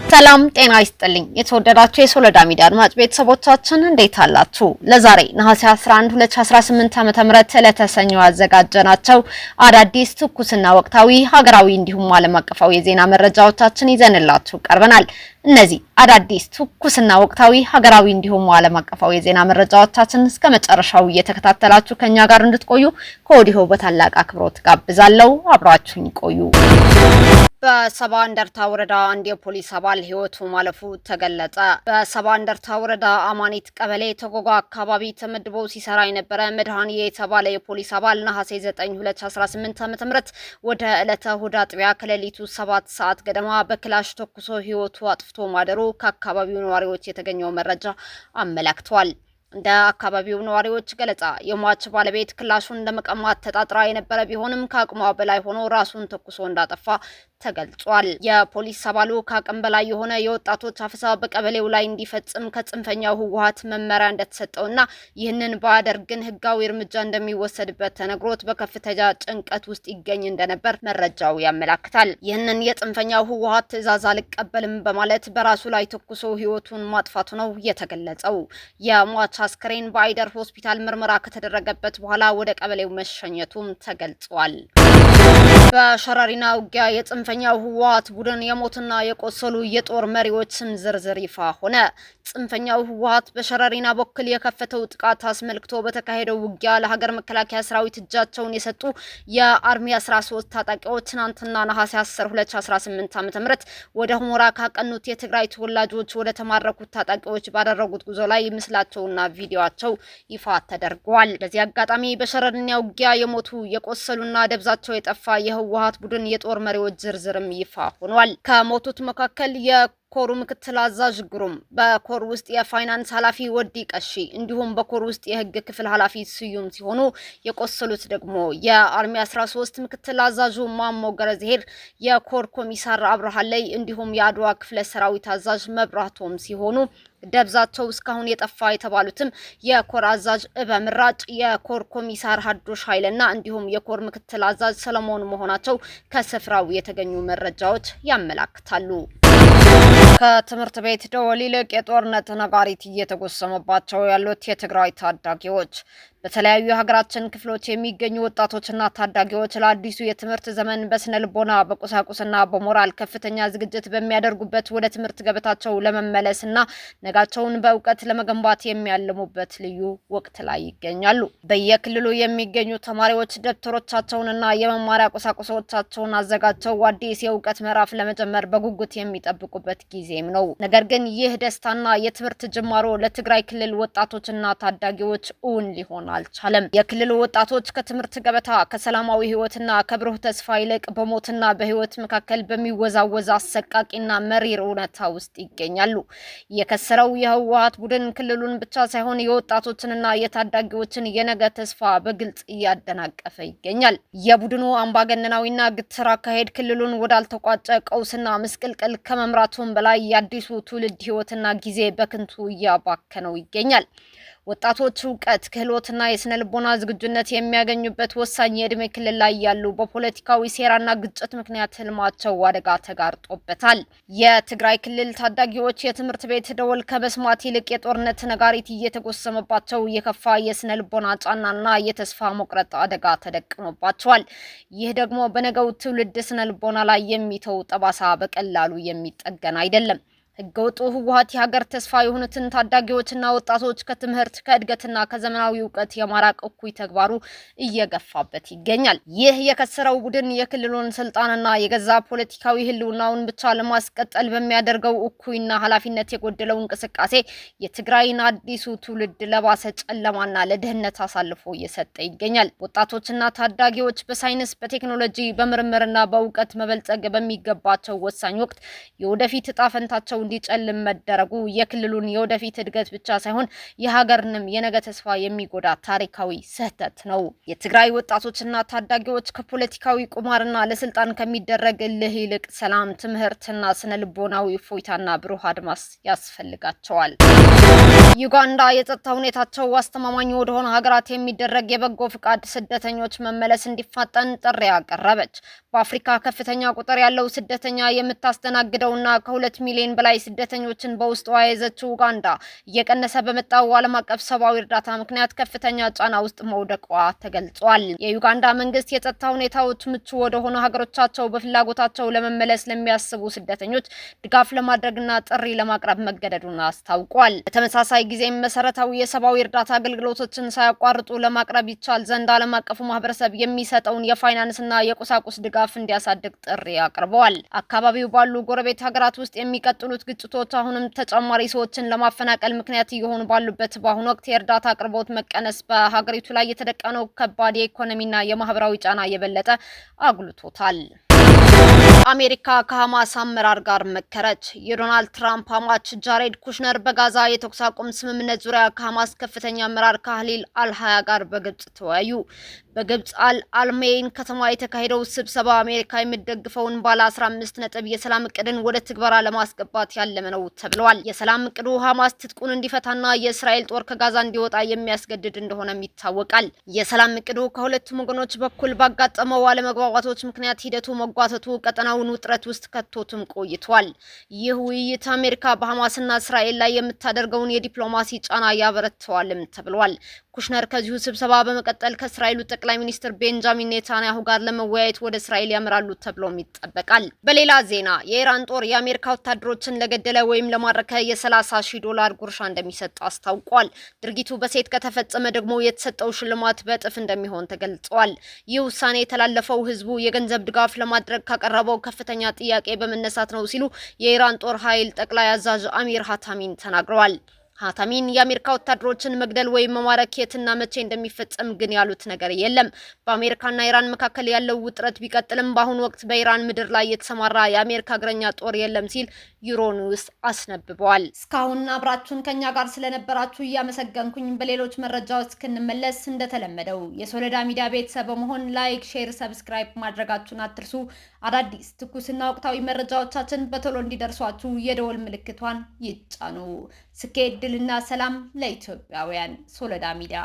ሰላም ጤና ይስጥልኝ የተወደዳችሁ የሶሎዳ ሚዲያ አድማጭ ቤተሰቦቻችን እንዴት አላችሁ? ለዛሬ ነሐሴ 11 2018 ዓ.ም ዕለተ ሰኞ ያዘጋጀናቸው አዳዲስ ትኩስና ወቅታዊ ሀገራዊ እንዲሁም ዓለም አቀፋዊ የዜና መረጃዎቻችን ይዘንላችሁ ቀርበናል። እነዚህ አዳዲስ ትኩስና ወቅታዊ ሀገራዊ እንዲሁም ዓለም አቀፋዊ የዜና መረጃዎቻችን እስከ መጨረሻው እየተከታተላችሁ ከኛ ጋር እንድትቆዩ ከወዲሁ በታላቅ አክብሮት ጋብዛለሁ። አብራችሁኝ ቆዩ። በሰባ እንደርታ ወረዳ አንድ የፖሊስ አባል ህይወቱ ማለፉ ተገለጸ። በሰባ እንደርታ ወረዳ አማኒት ቀበሌ ተጎጋ አካባቢ ተመድቦ ሲሰራ የነበረ መድኃኒ የተባለ የፖሊስ አባል ነሐሴ 9 2018 ዓ.ም ወደ ዕለተ እሁድ አጥቢያ ከሌሊቱ 7 ሰዓት ገደማ በክላሽ ተኩሶ ህይወቱ አጥፍቶ ማደሩ ከአካባቢው ነዋሪዎች የተገኘው መረጃ አመላክቷል። እንደ አካባቢው ነዋሪዎች ገለጻ የሟች ባለቤት ክላሹን ለመቀማት ተጣጥራ የነበረ ቢሆንም ከአቅሟ በላይ ሆኖ ራሱን ተኩሶ እንዳጠፋ ተገልጿል። የፖሊስ አባሉ ከአቅም በላይ የሆነ የወጣቶች አፈሳ በቀበሌው ላይ እንዲፈጽም ከጽንፈኛው ህወሓት መመሪያ እንደተሰጠውና ይህንን ባያደርግ ግን ህጋዊ እርምጃ እንደሚወሰድበት ተነግሮት በከፍተኛ ጭንቀት ውስጥ ይገኝ እንደነበር መረጃው ያመላክታል። ይህንን የጽንፈኛው ህወሓት ትዕዛዝ አልቀበልም በማለት በራሱ ላይ ተኩሶ ህይወቱን ማጥፋቱ ነው የተገለጸው። የሟች አስክሬን በአይደር ሆስፒታል ምርመራ ከተደረገበት በኋላ ወደ ቀበሌው መሸኘቱም ተገልጿል። በሸረሪና ውጊያ የጽንፈኛው ህወሓት ቡድን የሞትና የቆሰሉ የጦር መሪዎች ስም ዝርዝር ይፋ ሆነ። ጽንፈኛው ህወሓት በሸረሪና በኩል የከፈተው ጥቃት አስመልክቶ በተካሄደው ውጊያ ለሀገር መከላከያ ሰራዊት እጃቸውን የሰጡ የአርሚ 13 ታጣቂዎች ትናንትና ነሐሴ 10 2018 ዓ.ም ወደ ሁመራ ካቀኑት የትግራይ ተወላጆች ወደ ተማረኩት ታጣቂዎች ባደረጉት ጉዞ ላይ ምስላቸውና ቪዲዮአቸው ይፋ ተደርጓል። በዚህ አጋጣሚ በሸረሪና ውጊያ የሞቱ የቆሰሉና ደብዛቸው የጠፋ የህወሓት ቡድን የጦር መሪዎች ዝርዝርም ይፋ ሆኗል። ከሞቱት መካከል የኮሩ ምክትል አዛዥ ግሩም፣ በኮር ውስጥ የፋይናንስ ኃላፊ ወዲ ቀሺ እንዲሁም በኮር ውስጥ የህግ ክፍል ኃላፊ ስዩም ሲሆኑ የቆሰሉት ደግሞ የአርሚ 13 ምክትል አዛዡ ማሞ ገረዝሄር፣ የኮር ኮሚሳር አብርሃለይ እንዲሁም የአድዋ ክፍለ ሰራዊት አዛዥ መብራቶም ሲሆኑ ደብዛቸው እስካሁን የጠፋ የተባሉትም የኮር አዛዥ በምራጭ፣ የኮር ኮሚሳር ሀዱሽ ኃይልና እንዲሁም የኮር ምክትል አዛዥ ሰለሞን መሆናቸው ከስፍራው የተገኙ መረጃዎች ያመላክታሉ። ከትምህርት ቤት ደወል ይልቅ የጦርነት ነጋሪት እየተጎሰመባቸው ያሉት የትግራይ ታዳጊዎች በተለያዩ የሀገራችን ክፍሎች የሚገኙ ወጣቶችና ታዳጊዎች ለአዲሱ የትምህርት ዘመን በስነ ልቦና በቁሳቁስና በሞራል ከፍተኛ ዝግጅት በሚያደርጉበት ወደ ትምህርት ገበታቸው ለመመለስና ነጋቸውን በእውቀት ለመገንባት የሚያልሙበት ልዩ ወቅት ላይ ይገኛሉ። በየክልሉ የሚገኙ ተማሪዎች ደብተሮቻቸውንና የመማሪያ ቁሳቁሶቻቸውን አዘጋጅተው አዲስ የእውቀት ምዕራፍ ለመጀመር በጉጉት የሚጠብቁበት ጊዜም ነው። ነገር ግን ይህ ደስታና የትምህርት ጅማሮ ለትግራይ ክልል ወጣቶችና ታዳጊዎች እውን ሊሆን አልቻለም። የክልሉ ወጣቶች ከትምህርት ገበታ ከሰላማዊ ህይወትና ከብሩህ ተስፋ ይልቅ በሞትና በህይወት መካከል በሚወዛወዝ አሰቃቂና መሪር እውነታ ውስጥ ይገኛሉ። የከሰረው የህወሓት ቡድን ክልሉን ብቻ ሳይሆን የወጣቶችንና የታዳጊዎችን የነገ ተስፋ በግልጽ እያደናቀፈ ይገኛል። የቡድኑ አምባገነናዊና ግትር አካሄድ ክልሉን ወዳልተቋጨ ቀውስና ምስቅልቅል ከመምራቱም በላይ የአዲሱ ትውልድ ህይወትና ጊዜ በክንቱ እያባከነው ይገኛል። ወጣቶች እውቀት፣ ክህሎትና የስነ ልቦና ዝግጁነት የሚያገኙበት ወሳኝ የእድሜ ክልል ላይ ያሉ በፖለቲካዊ ሴራና ግጭት ምክንያት ህልማቸው አደጋ ተጋርጦበታል። የትግራይ ክልል ታዳጊዎች የትምህርት ቤት ደወል ከመስማት ይልቅ የጦርነት ነጋሪት እየተጎሰመባቸው የከፋ የስነ ልቦና ጫናና የተስፋ መቁረጥ አደጋ ተደቅኖባቸዋል። ይህ ደግሞ በነገው ትውልድ ስነ ልቦና ላይ የሚተው ጠባሳ በቀላሉ የሚጠገን አይደለም። ህገወጡ ህወሓት የሀገር ተስፋ የሆኑትን ታዳጊዎችና ወጣቶች ከትምህርት ከእድገትና ከዘመናዊ እውቀት የማራቅ እኩይ ተግባሩ እየገፋበት ይገኛል። ይህ የከሰረው ቡድን የክልሉን ስልጣንና የገዛ ፖለቲካዊ ህልውናውን ብቻ ለማስቀጠል በሚያደርገው እኩይና ኃላፊነት የጎደለው እንቅስቃሴ የትግራይን አዲሱ ትውልድ ለባሰ ጨለማና ለድህነት አሳልፎ እየሰጠ ይገኛል። ወጣቶችና ታዳጊዎች በሳይንስ፣ በቴክኖሎጂ፣ በምርምርና በእውቀት መበልጸግ በሚገባቸው ወሳኝ ወቅት የወደፊት እጣ ፈንታቸው እንዲጨልም መደረጉ የክልሉን የወደፊት እድገት ብቻ ሳይሆን የሀገርንም የነገ ተስፋ የሚጎዳ ታሪካዊ ስህተት ነው። የትግራይ ወጣቶችና ታዳጊዎች ከፖለቲካዊ ቁማርና ለስልጣን ከሚደረግ እልህ ይልቅ ሰላም፣ ትምህርትና ስነ ልቦናዊ እፎይታና ብሩህ አድማስ ያስፈልጋቸዋል። ዩጋንዳ የጸጥታ ሁኔታቸው አስተማማኝ ወደሆነ ሀገራት የሚደረግ የበጎ ፍቃድ ስደተኞች መመለስ እንዲፋጠን ጥሪ አቀረበች። በአፍሪካ ከፍተኛ ቁጥር ያለው ስደተኛ የምታስተናግደውና ከ2 ሚሊዮን በላይ ስደተኞችን በውስጧ የያዘችው ኡጋንዳ እየቀነሰ በመጣው ዓለም አቀፍ ሰብአዊ እርዳታ ምክንያት ከፍተኛ ጫና ውስጥ መውደቋ ተገልጿል። የዩጋንዳ መንግስት የጸጥታ ሁኔታዎች ምቹ ወደሆነ ሀገሮቻቸው በፍላጎታቸው ለመመለስ ለሚያስቡ ስደተኞች ድጋፍ ለማድረግና ጥሪ ለማቅረብ መገደዱን አስታውቋል። በተመሳሳይ ጊዜ መሰረታዊ የሰብአዊ እርዳታ አገልግሎቶችን ሳያቋርጡ ለማቅረብ ይቻል ዘንድ ዓለም አቀፉ ማህበረሰብ የሚሰጠውን የፋይናንስና የቁሳቁስ ድጋፍ እንዲያሳድግ ጥሪ አቅርበዋል። አካባቢው ባሉ ጎረቤት ሀገራት ውስጥ የሚቀጥሉት ግጭቶች አሁንም ተጨማሪ ሰዎችን ለማፈናቀል ምክንያት እየሆኑ ባሉበት በአሁኑ ወቅት የእርዳታ አቅርቦት መቀነስ በሀገሪቱ ላይ የተደቀነው ከባድ የኢኮኖሚና የማህበራዊ ጫና የበለጠ አጉልቶታል። አሜሪካ ከሐማስ አመራር ጋር መከረች። የዶናልድ ትራምፕ አማች ጃሬድ ኩሽነር በጋዛ የተኩስ አቁም ስምምነት ዙሪያ ከሐማስ ከፍተኛ አመራር ካህሊል አልሃያ ጋር በግብጽ ተወያዩ። በግብጽ አልሜይን ከተማ የተካሄደው ስብሰባ አሜሪካ የምትደግፈውን ባለ 15 ነጥብ የሰላም እቅድን ወደ ትግበራ ለማስገባት ያለመ ነው ተብሏል። የሰላም እቅዱ ሐማስ ትጥቁን እንዲፈታና የእስራኤል ጦር ከጋዛ እንዲወጣ የሚያስገድድ እንደሆነም ይታወቃል። የሰላም እቅዱ ከሁለቱም ወገኖች በኩል ባጋጠመው አለመግባባቶች ምክንያት ሂደቱ መጓተቱ ቀጠናውን ውጥረት ውስጥ ከቶትም ቆይቷል። ይህ ውይይት አሜሪካ በሐማስና እስራኤል ላይ የምታደርገውን የዲፕሎማሲ ጫና ያበረታዋልም ተብሏል። ኩሽነር ከዚሁ ስብሰባ በመቀጠል ከእስራኤሉ ጠቅላይ ሚኒስትር ቤንጃሚን ኔታንያሁ ጋር ለመወያየት ወደ እስራኤል ያመራሉ ተብሎም ይጠበቃል። በሌላ ዜና የኢራን ጦር የአሜሪካ ወታደሮችን ለገደለ ወይም ለማረከ $30,000 ጉርሻ እንደሚሰጥ አስታውቋል። ድርጊቱ በሴት ከተፈጸመ ደግሞ የተሰጠው ሽልማት በእጥፍ እንደሚሆን ተገልጿል። ይህ ውሳኔ የተላለፈው ህዝቡ የገንዘብ ድጋፍ ለማድረግ ካቀረበው ከፍተኛ ጥያቄ በመነሳት ነው ሲሉ የኢራን ጦር ኃይል ጠቅላይ አዛዥ አሚር ሀታሚን ተናግረዋል። ሀታሚን የአሜሪካ ወታደሮችን መግደል ወይም መማረክ የትና መቼ እንደሚፈጸም ግን ያሉት ነገር የለም። በአሜሪካና ኢራን መካከል ያለው ውጥረት ቢቀጥልም በአሁኑ ወቅት በኢራን ምድር ላይ የተሰማራ የአሜሪካ እግረኛ ጦር የለም ሲል ዩሮኒውስ አስነብበዋል። እስካሁን አብራችሁን ከኛ ጋር ስለነበራችሁ እያመሰገንኩኝ በሌሎች መረጃዎች እስክንመለስ እንደተለመደው የሶለዳ ሚዲያ ቤተሰብ በመሆን ላይክ፣ ሼር፣ ሰብስክራይብ ማድረጋችሁን አትርሱ። አዳዲስ ትኩስና ወቅታዊ መረጃዎቻችን በቶሎ እንዲደርሷችሁ የደወል ምልክቷን ይጫኑ። ስኬት፣ ድልና ሰላም ለኢትዮጵያውያን። ሶለዳ ሚዲያ